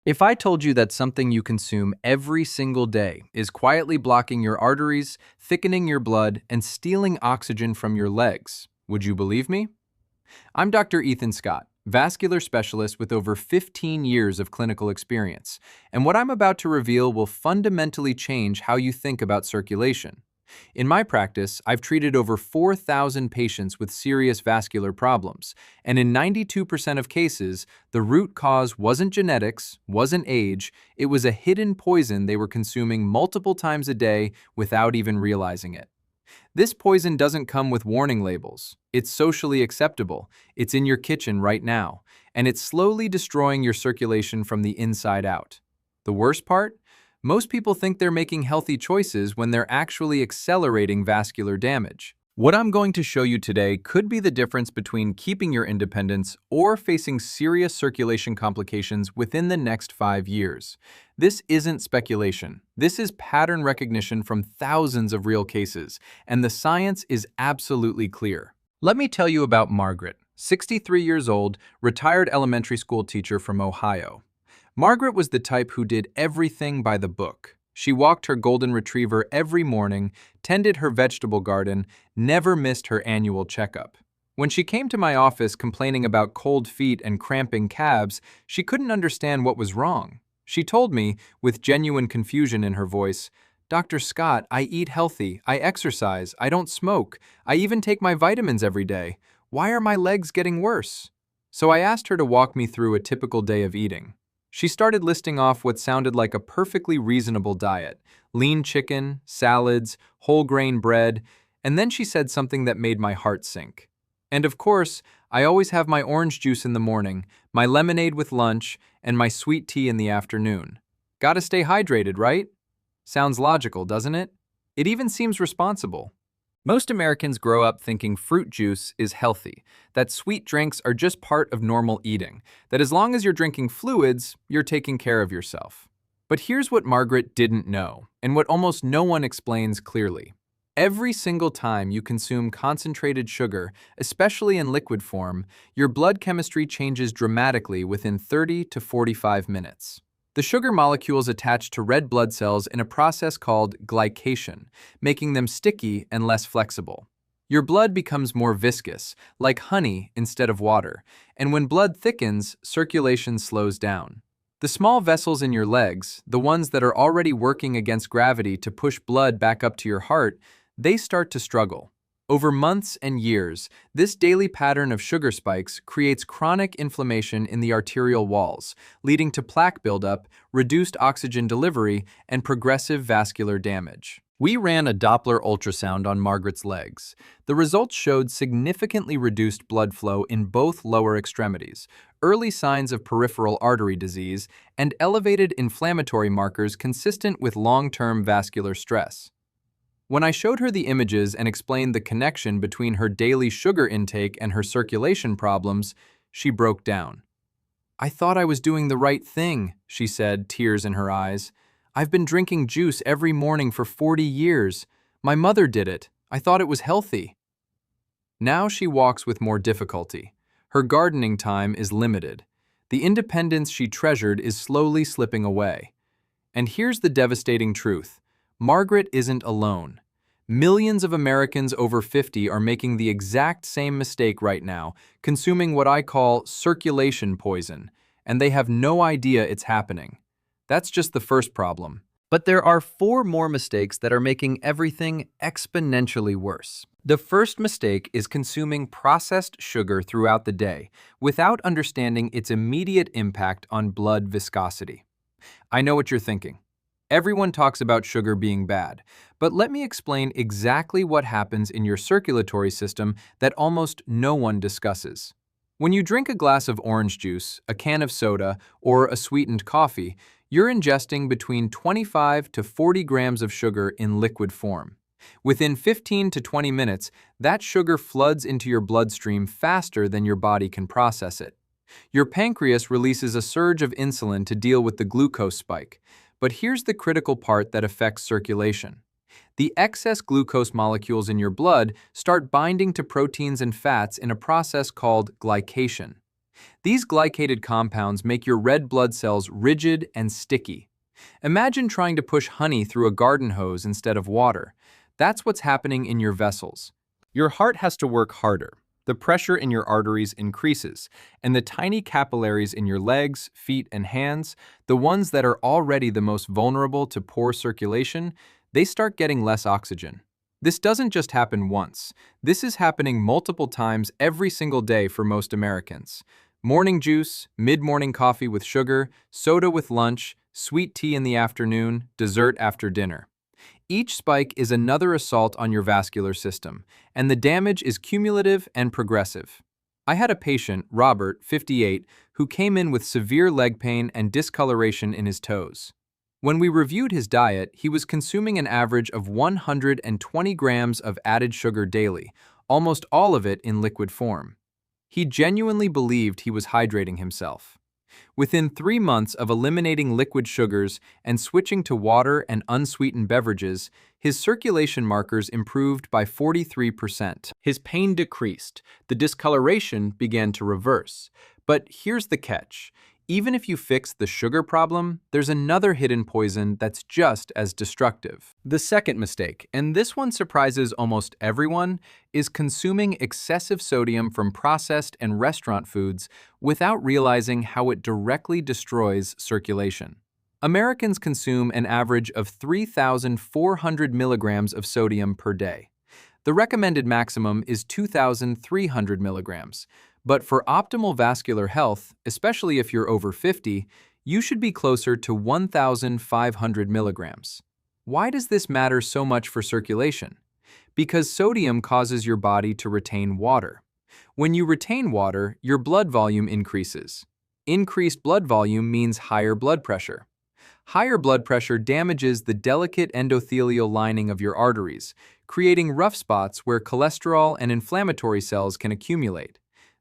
If I told you that something you consume every single day is quietly blocking your arteries, thickening your blood, and stealing oxygen from your legs, would you believe me? I'm Dr. Ethan Scott, vascular specialist with over 15 years of clinical experience, and what I'm about to reveal will fundamentally change how you think about circulation. In my practice, I've treated over 4,000 patients with serious vascular problems, and in 92% of cases, the root cause wasn't genetics, wasn't age, it was a hidden poison they were consuming multiple times a day without even realizing it. This poison doesn't come with warning labels. It's socially acceptable, it's in your kitchen right now, and it's slowly destroying your circulation from the inside out. The worst part? Most people think they're making healthy choices when they're actually accelerating vascular damage. What I'm going to show you today could be the difference between keeping your independence or facing serious circulation complications within the next 5 years. This isn't speculation. This is pattern recognition from thousands of real cases, and the science is absolutely clear. Let me tell you about Margaret, 63 years old, retired elementary school teacher from Ohio. Margaret was the type who did everything by the book. She walked her golden retriever every morning, tended her vegetable garden, never missed her annual checkup. When she came to my office complaining about cold feet and cramping calves, she couldn't understand what was wrong. She told me, with genuine confusion in her voice, "Dr. Scott, I eat healthy, I exercise, I don't smoke, I even take my vitamins every day. Why are my legs getting worse?" So I asked her to walk me through a typical day of eating. She started listing off what sounded like a perfectly reasonable diet: lean chicken, salads, whole grain bread, and then she said something that made my heart sink. "And of course, I always have my orange juice in the morning, my lemonade with lunch, and my sweet tea in the afternoon. Gotta stay hydrated, right?" Sounds logical, doesn't it? It even seems responsible. Most Americans grow up thinking fruit juice is healthy, that sweet drinks are just part of normal eating, that as long as you're drinking fluids, you're taking care of yourself. But here's what Margaret didn't know, and what almost no one explains clearly. Every single time you consume concentrated sugar, especially in liquid form, your blood chemistry changes dramatically within 30 to 45 minutes. The sugar molecules attach to red blood cells in a process called glycation, making them sticky and less flexible. Your blood becomes more viscous, like honey instead of water, and when blood thickens, circulation slows down. The small vessels in your legs, the ones that are already working against gravity to push blood back up to your heart, they start to struggle. Over months and years, this daily pattern of sugar spikes creates chronic inflammation in the arterial walls, leading to plaque buildup, reduced oxygen delivery, and progressive vascular damage. We ran a Doppler ultrasound on Margaret's legs. The results showed significantly reduced blood flow in both lower extremities, early signs of peripheral artery disease, and elevated inflammatory markers consistent with long-term vascular stress. When I showed her the images and explained the connection between her daily sugar intake and her circulation problems, she broke down. "I thought I was doing the right thing," she said, tears in her eyes. "I've been drinking juice every morning for 40 years. My mother did it. I thought it was healthy." Now she walks with more difficulty. Her gardening time is limited. The independence she treasured is slowly slipping away. And here's the devastating truth. Margaret isn't alone. Millions of Americans over 50 are making the exact same mistake right now, consuming what I call circulation poison, and they have no idea it's happening. That's just the first problem. But there are 4 more mistakes that are making everything exponentially worse. The first mistake is consuming processed sugar throughout the day without understanding its immediate impact on blood viscosity. I know what you're thinking. Everyone talks about sugar being bad, but let me explain exactly what happens in your circulatory system that almost no one discusses. When you drink a glass of orange juice, a can of soda, or a sweetened coffee, you're ingesting between 25 to 40 grams of sugar in liquid form. Within 15 to 20 minutes, that sugar floods into your bloodstream faster than your body can process it. Your pancreas releases a surge of insulin to deal with the glucose spike. But here's the critical part that affects circulation. The excess glucose molecules in your blood start binding to proteins and fats in a process called glycation. These glycated compounds make your red blood cells rigid and sticky. Imagine trying to push honey through a garden hose instead of water. That's what's happening in your vessels. Your heart has to work harder. The pressure in your arteries increases, and the tiny capillaries in your legs, feet, and hands, the ones that are already the most vulnerable to poor circulation, they start getting less oxygen. This doesn't just happen once. This is happening multiple times every single day for most Americans. Morning juice, mid-morning coffee with sugar, soda with lunch, sweet tea in the afternoon, dessert after dinner. Each spike is another assault on your vascular system, and the damage is cumulative and progressive. I had a patient, Robert, 58, who came in with severe leg pain and discoloration in his toes. When we reviewed his diet, he was consuming an average of 120 grams of added sugar daily, almost all of it in liquid form. He genuinely believed he was hydrating himself. Within 3 months of eliminating liquid sugars and switching to water and unsweetened beverages, his circulation markers improved by 43%. His pain decreased, the discoloration began to reverse. But here's the catch. Even if you fix the sugar problem, there's another hidden poison that's just as destructive. The second mistake, and this one surprises almost everyone, is consuming excessive sodium from processed and restaurant foods without realizing how it directly destroys circulation. Americans consume an average of 3,400 milligrams of sodium per day. The recommended maximum is 2,300 milligrams. But for optimal vascular health, especially if you're over 50, you should be closer to 1,500 milligrams. Why does this matter so much for circulation? Because sodium causes your body to retain water. When you retain water, your blood volume increases. Increased blood volume means higher blood pressure. Higher blood pressure damages the delicate endothelial lining of your arteries, creating rough spots where cholesterol and inflammatory cells can accumulate.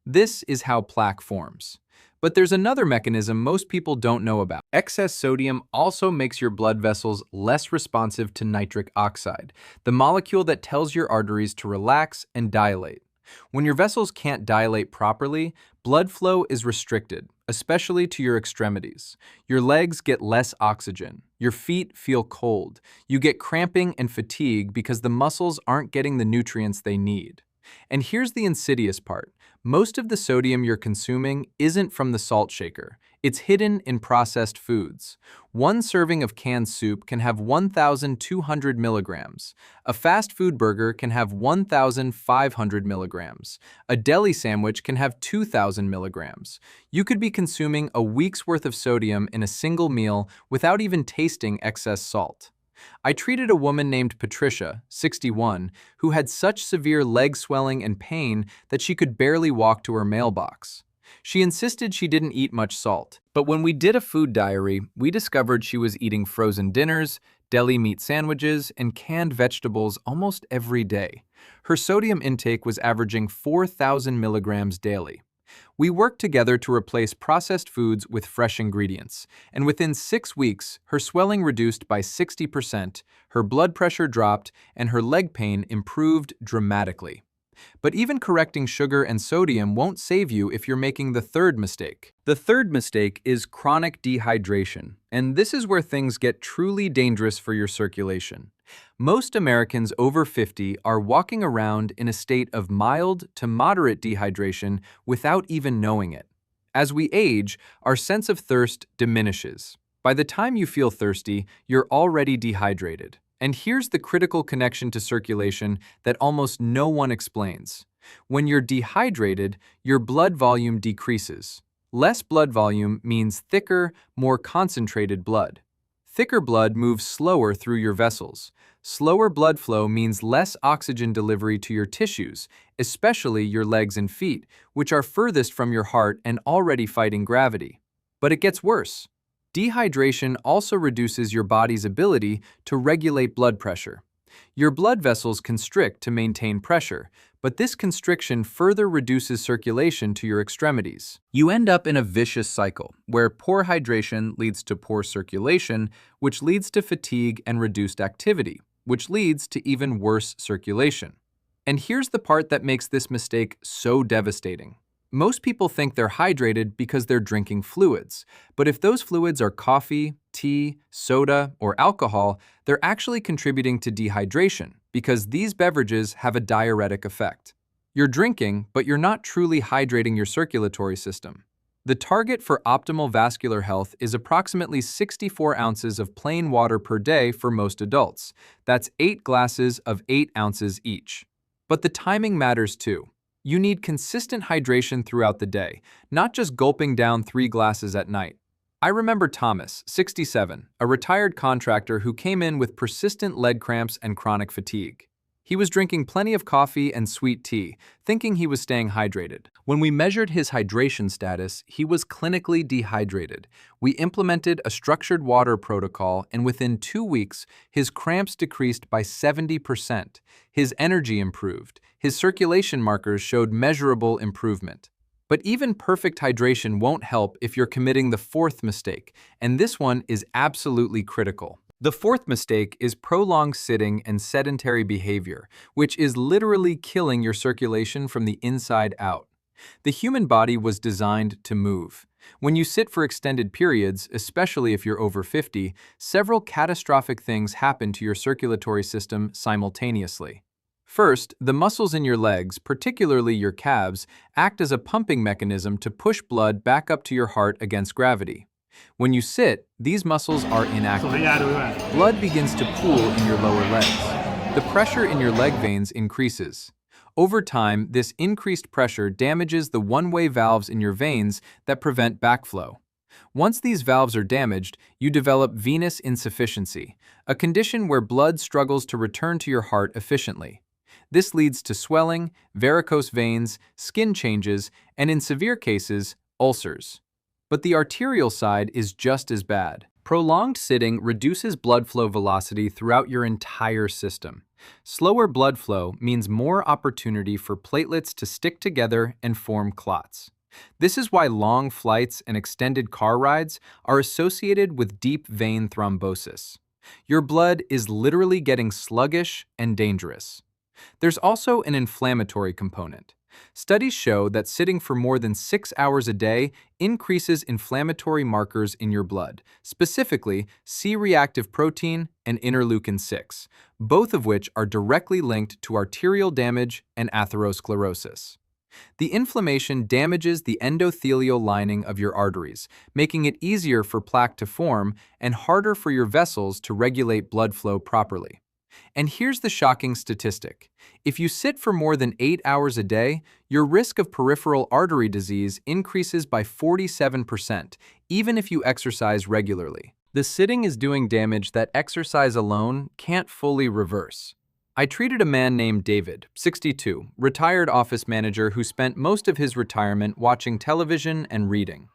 This is how plaque forms. But there's another mechanism most people don't know about. Excess sodium also makes your blood vessels less responsive to nitric oxide, the molecule that tells your arteries to relax and dilate. When your vessels can't dilate properly, blood flow is restricted, especially to your extremities. Your legs get less oxygen. Your feet feel cold. You get cramping and fatigue because the muscles aren't getting the nutrients they need. And here's the insidious part. Most of the sodium you're consuming isn't from the salt shaker. It's hidden in processed foods. One serving of canned soup can have 1,200 milligrams. A fast food burger can have 1,500 milligrams. A deli sandwich can have 2,000 milligrams. You could be consuming a week's worth of sodium in a single meal without even tasting excess salt. I treated a woman named Patricia, 61, who had such severe leg swelling and pain that she could barely walk to her mailbox. She insisted she didn't eat much salt, but when we did a food diary, we discovered she was eating frozen dinners, deli meat sandwiches, and canned vegetables almost every day. Her sodium intake was averaging 4,000 milligrams daily. We worked together to replace processed foods with fresh ingredients, and within 6 weeks, her swelling reduced by 60%, her blood pressure dropped, and her leg pain improved dramatically. But even correcting sugar and sodium won't save you if you're making the third mistake. The third mistake is chronic dehydration, and this is where things get truly dangerous for your circulation. Most Americans over 50 are walking around in a state of mild to moderate dehydration without even knowing it. As we age, our sense of thirst diminishes. By the time you feel thirsty, you're already dehydrated. And here's the critical connection to circulation that almost no one explains. When you're dehydrated, your blood volume decreases. Less blood volume means thicker, more concentrated blood. Thicker blood moves slower through your vessels. Slower blood flow means less oxygen delivery to your tissues, especially your legs and feet, which are furthest from your heart and already fighting gravity. But it gets worse. Dehydration also reduces your body's ability to regulate blood pressure. Your blood vessels constrict to maintain pressure, but this constriction further reduces circulation to your extremities. You end up in a vicious cycle, where poor hydration leads to poor circulation, which leads to fatigue and reduced activity, which leads to even worse circulation. And here's the part that makes this mistake so devastating. Most people think they're hydrated because they're drinking fluids, but if those fluids are coffee, tea, soda, or alcohol, they're actually contributing to dehydration because these beverages have a diuretic effect. You're drinking, but you're not truly hydrating your circulatory system. The target for optimal vascular health is approximately 64 ounces of plain water per day for most adults. That's 8 glasses of 8 ounces each. But the timing matters too. You need consistent hydration throughout the day, not just gulping down 3 glasses at night. I remember Thomas, 67, a retired contractor who came in with persistent leg cramps and chronic fatigue. He was drinking plenty of coffee and sweet tea, thinking he was staying hydrated. When we measured his hydration status, he was clinically dehydrated. We implemented a structured water protocol, and within 2 weeks, his cramps decreased by 70%. His energy improved. His circulation markers showed measurable improvement. But even perfect hydration won't help if you're committing the fourth mistake, and this one is absolutely critical. The fourth mistake is prolonged sitting and sedentary behavior, which is literally killing your circulation from the inside out. The human body was designed to move. When you sit for extended periods, especially if you're over 50, several catastrophic things happen to your circulatory system simultaneously. First, the muscles in your legs, particularly your calves, act as a pumping mechanism to push blood back up to your heart against gravity. When you sit, these muscles are inactive. Blood begins to pool in your lower legs. The pressure in your leg veins increases. Over time, this increased pressure damages the one-way valves in your veins that prevent backflow. Once these valves are damaged, you develop venous insufficiency, a condition where blood struggles to return to your heart efficiently. This leads to swelling, varicose veins, skin changes, and in severe cases, ulcers. But the arterial side is just as bad. Prolonged sitting reduces blood flow velocity throughout your entire system. Slower blood flow means more opportunity for platelets to stick together and form clots. This is why long flights and extended car rides are associated with deep vein thrombosis. Your blood is literally getting sluggish and dangerous. There's also an inflammatory component. Studies show that sitting for more than 6 hours a day increases inflammatory markers in your blood, specifically C-reactive protein and interleukin-6, both of which are directly linked to arterial damage and atherosclerosis. The inflammation damages the endothelial lining of your arteries, making it easier for plaque to form and harder for your vessels to regulate blood flow properly. And here's the shocking statistic. If you sit for more than 8 hours a day, your risk of peripheral artery disease increases by 47%, even if you exercise regularly. The sitting is doing damage that exercise alone can't fully reverse. I treated a man named David, 62, retired office manager who spent most of his retirement watching television and reading.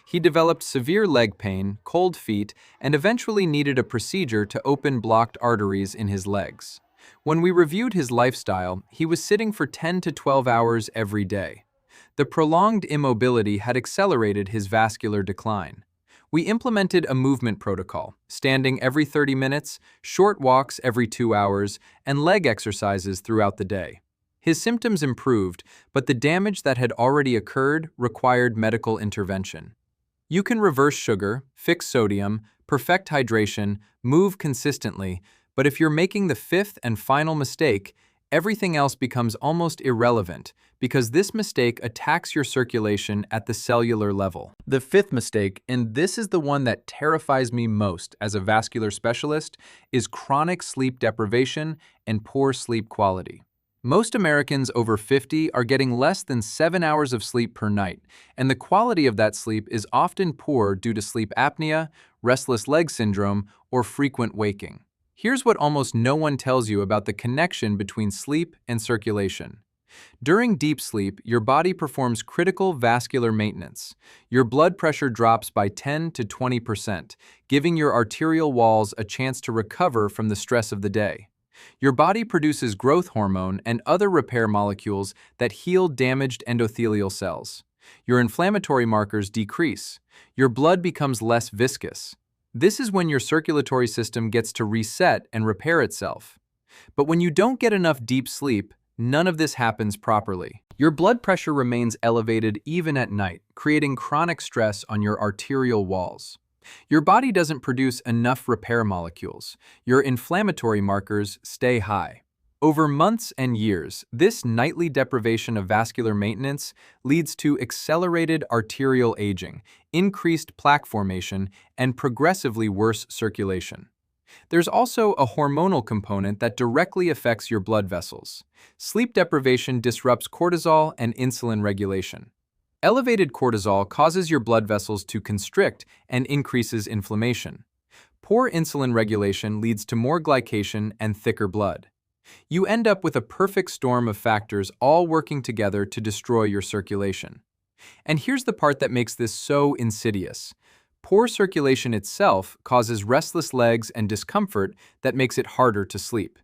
He developed severe leg pain, cold feet, and eventually needed a procedure to open blocked arteries in his legs. When we reviewed his lifestyle, he was sitting for 10 to 12 hours every day. The prolonged immobility had accelerated his vascular decline. We implemented a movement protocol, standing every 30 minutes, short walks every 2 hours, and leg exercises throughout the day. His symptoms improved, but the damage that had already occurred required medical intervention. You can reverse sugar, fix sodium, perfect hydration, move consistently, but if you're making the fifth and final mistake, everything else becomes almost irrelevant because this mistake attacks your circulation at the cellular level. The fifth mistake, and this is the one that terrifies me most as a vascular specialist, is chronic sleep deprivation and poor sleep quality. Most Americans over 50 are getting less than 7 hours of sleep per night, and the quality of that sleep is often poor due to sleep apnea, restless leg syndrome, or frequent waking. Here's what almost no one tells you about the connection between sleep and circulation. During deep sleep, your body performs critical vascular maintenance. Your blood pressure drops by 10 to 20%, giving your arterial walls a chance to recover from the stress of the day. Your body produces growth hormone and other repair molecules that heal damaged endothelial cells. Your inflammatory markers decrease. Your blood becomes less viscous. This is when your circulatory system gets to reset and repair itself. But when you don't get enough deep sleep, None of this happens properly. Your blood pressure remains elevated even at night, creating chronic stress on your arterial walls. Your body doesn't produce enough repair molecules. Your inflammatory markers stay high. Over months and years, this nightly deprivation of vascular maintenance leads to accelerated arterial aging, increased plaque formation, and progressively worse circulation. There's also a hormonal component that directly affects your blood vessels. Sleep deprivation disrupts cortisol and insulin regulation. Elevated cortisol causes your blood vessels to constrict and increases inflammation. Poor insulin regulation leads to more glycation and thicker blood. You end up with a perfect storm of factors all working together to destroy your circulation. And here's the part that makes this so insidious. Poor circulation itself causes restless legs and discomfort that makes it harder to sleep.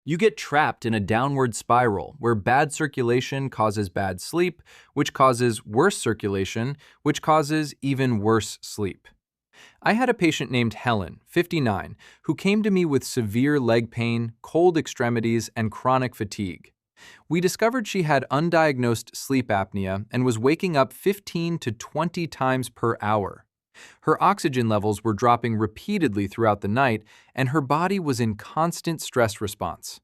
You get trapped in a downward spiral where bad circulation causes bad sleep, which causes worse circulation, which causes even worse sleep. I had a patient named Helen, 59, who came to me with severe leg pain, cold extremities, and chronic fatigue. We discovered she had undiagnosed sleep apnea and was waking up 15 to 20 times per hour. Her oxygen levels were dropping repeatedly throughout the night, and her body was in constant stress response.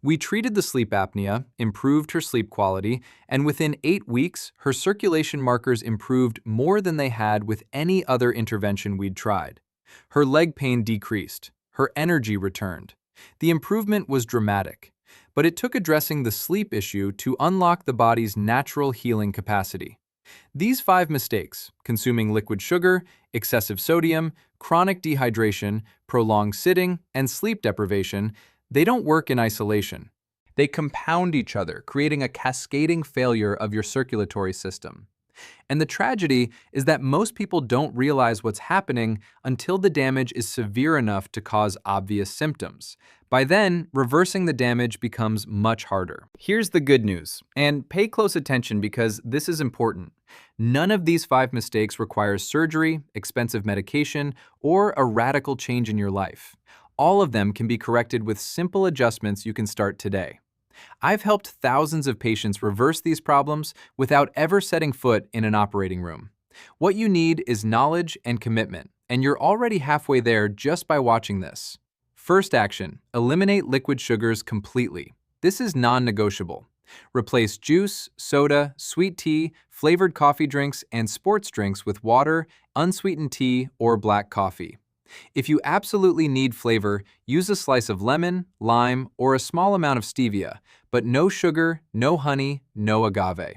We treated the sleep apnea, improved her sleep quality, and within 8 weeks, her circulation markers improved more than they had with any other intervention we'd tried. Her leg pain decreased. Her energy returned. The improvement was dramatic, but it took addressing the sleep issue to unlock the body's natural healing capacity. These 5 mistakes, consuming liquid sugar, excessive sodium, chronic dehydration, prolonged sitting, and sleep deprivation, they don't work in isolation. They compound each other, creating a cascading failure of your circulatory system. And the tragedy is that most people don't realize what's happening until the damage is severe enough to cause obvious symptoms. By then, reversing the damage becomes much harder. Here's the good news, and pay close attention because this is important. None of these 5 mistakes requires surgery, expensive medication, or a radical change in your life. All of them can be corrected with simple adjustments you can start today. I've helped thousands of patients reverse these problems without ever setting foot in an operating room. What you need is knowledge and commitment, and you're already halfway there just by watching this. First action, eliminate liquid sugars completely. This is non-negotiable. Replace juice, soda, sweet tea, flavored coffee drinks, and sports drinks with water, unsweetened tea, or black coffee. If you absolutely need flavor, use a slice of lemon, lime, or a small amount of stevia, but no sugar, no honey, no agave.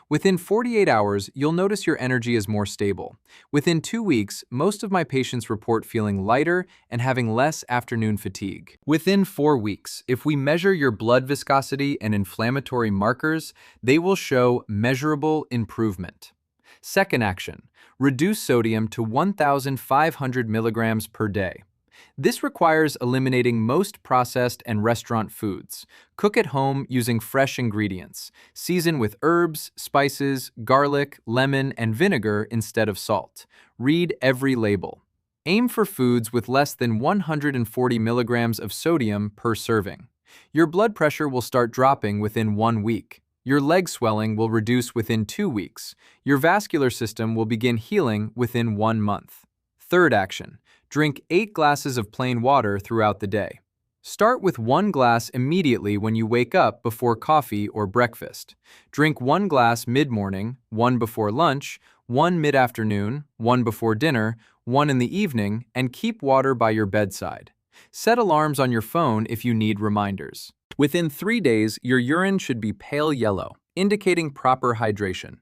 Within 48 hours, you'll notice your energy is more stable. Within 2 weeks, most of my patients report feeling lighter and having less afternoon fatigue. Within 4 weeks, if we measure your blood viscosity and inflammatory markers, they will show measurable improvement. Second action, reduce sodium to 1,500 milligrams per day. This requires eliminating most processed and restaurant foods. Cook at home using fresh ingredients. Season with herbs, spices, garlic, lemon, and vinegar instead of salt. Read every label. Aim for foods with less than 140 milligrams of sodium per serving. Your blood pressure will start dropping within 1 week. Your leg swelling will reduce within 2 weeks. Your vascular system will begin healing within 1 month. Third action, drink 8 glasses of plain water throughout the day. Start with 1 glass immediately when you wake up before coffee or breakfast. Drink 1 glass mid-morning, 1 before lunch, 1 mid-afternoon, 1 before dinner, 1 in the evening, and keep water by your bedside. Set alarms on your phone if you need reminders. Within 3 days, your urine should be pale yellow, indicating proper hydration.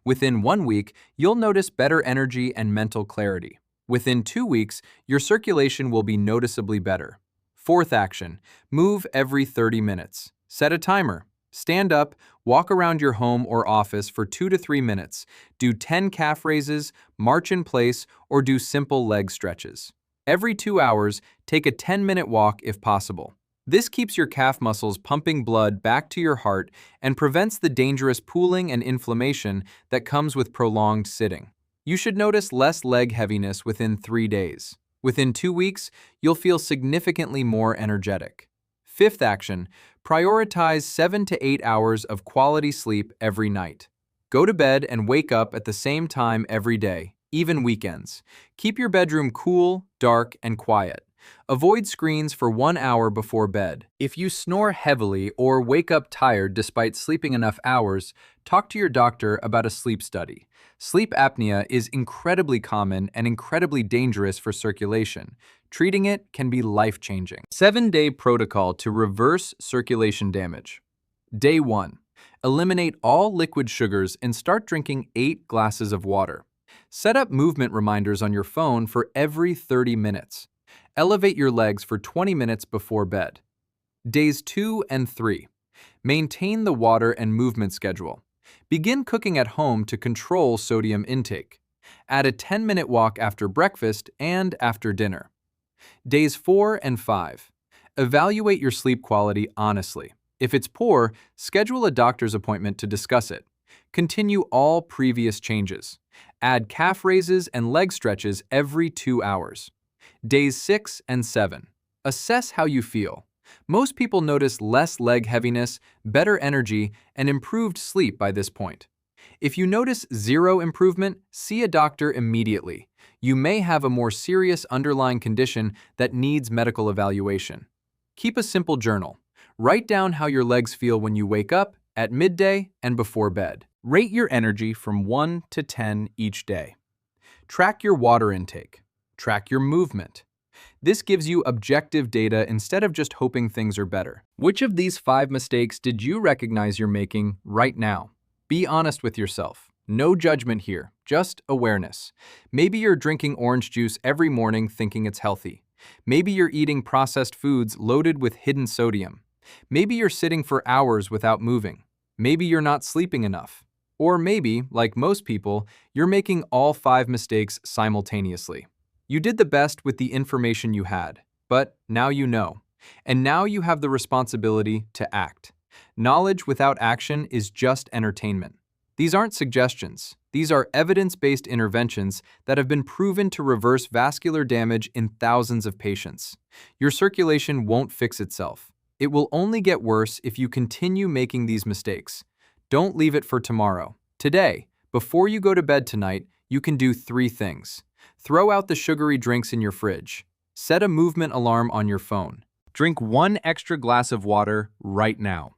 Within 1 week, you'll notice better energy and mental clarity. Within 2 weeks, your circulation will be noticeably better. Fourth action, move every 30 minutes. Set a timer. Stand up, walk around your home or office for 2 to 3 minutes. Do 10 calf raises, march in place, or do simple leg stretches. Every 2 hours, take a 10-minute walk if possible. This keeps your calf muscles pumping blood back to your heart and prevents the dangerous pooling and inflammation that comes with prolonged sitting. You should notice less leg heaviness within 3 days. Within 2 weeks, you'll feel significantly more energetic. Fifth action, prioritize 7 to 8 hours of quality sleep every night. Go to bed and wake up at the same time every day, even weekends. Keep your bedroom cool, dark, and quiet. Avoid screens for 1 hour before bed. If you snore heavily or wake up tired despite sleeping enough hours, talk to your doctor about a sleep study. Sleep apnea is incredibly common and incredibly dangerous for circulation. Treating it can be life-changing. 7-day protocol to reverse circulation damage. Day 1. Eliminate all liquid sugars and start drinking 8 glasses of water. Set up movement reminders on your phone for every 30 minutes. Elevate your legs for 20 minutes before bed. Days 2 and 3. Maintain the water and movement schedule. Begin cooking at home to control sodium intake. Add a 10-minute walk after breakfast and after dinner. Days 4 and 5. Evaluate your sleep quality honestly. If it's poor, schedule a doctor's appointment to discuss it. Continue all previous changes. Add calf raises and leg stretches every 2 hours. Days 6 and 7. Assess how you feel. Most people notice less leg heaviness, better energy, and improved sleep by this point. If you notice zero improvement, see a doctor immediately. You may have a more serious underlying condition that needs medical evaluation. Keep a simple journal. Write down how your legs feel when you wake up, at midday, and before bed. Rate your energy from 1 to 10 each day. Track your water intake. Track your movement. This gives you objective data instead of just hoping things are better. Which of these 5 mistakes did you recognize you're making right now? Be honest with yourself. No judgment here, just awareness. Maybe you're drinking orange juice every morning thinking it's healthy. Maybe you're eating processed foods loaded with hidden sodium. Maybe you're sitting for hours without moving. Maybe you're not sleeping enough. Or maybe, like most people, you're making all 5 mistakes simultaneously. You did the best with the information you had, but now you know. And now you have the responsibility to act. Knowledge without action is just entertainment. These aren't suggestions. These are evidence-based interventions that have been proven to reverse vascular damage in thousands of patients. Your circulation won't fix itself. It will only get worse if you continue making these mistakes. Don't leave it for tomorrow. Today, before you go to bed tonight, you can do 3 things. Throw out the sugary drinks in your fridge. Set a movement alarm on your phone. Drink 1 extra glass of water right now.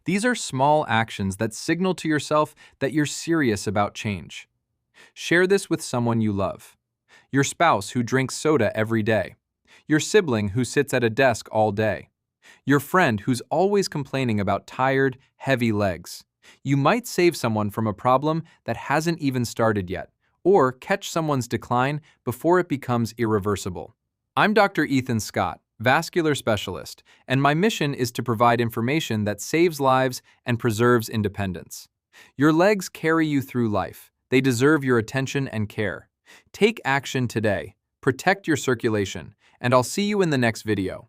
These are small actions that signal to yourself that you're serious about change. Share this with someone you love. Your spouse who drinks soda every day. Your sibling who sits at a desk all day. Your friend who's always complaining about tired, heavy legs. You might save someone from a problem that hasn't even started yet, or catch someone's decline before it becomes irreversible. I'm Dr. Ethan Scott, vascular specialist, and my mission is to provide information that saves lives and preserves independence. Your legs carry you through life. They deserve your attention and care. Take action today, protect your circulation, and I'll see you in the next video.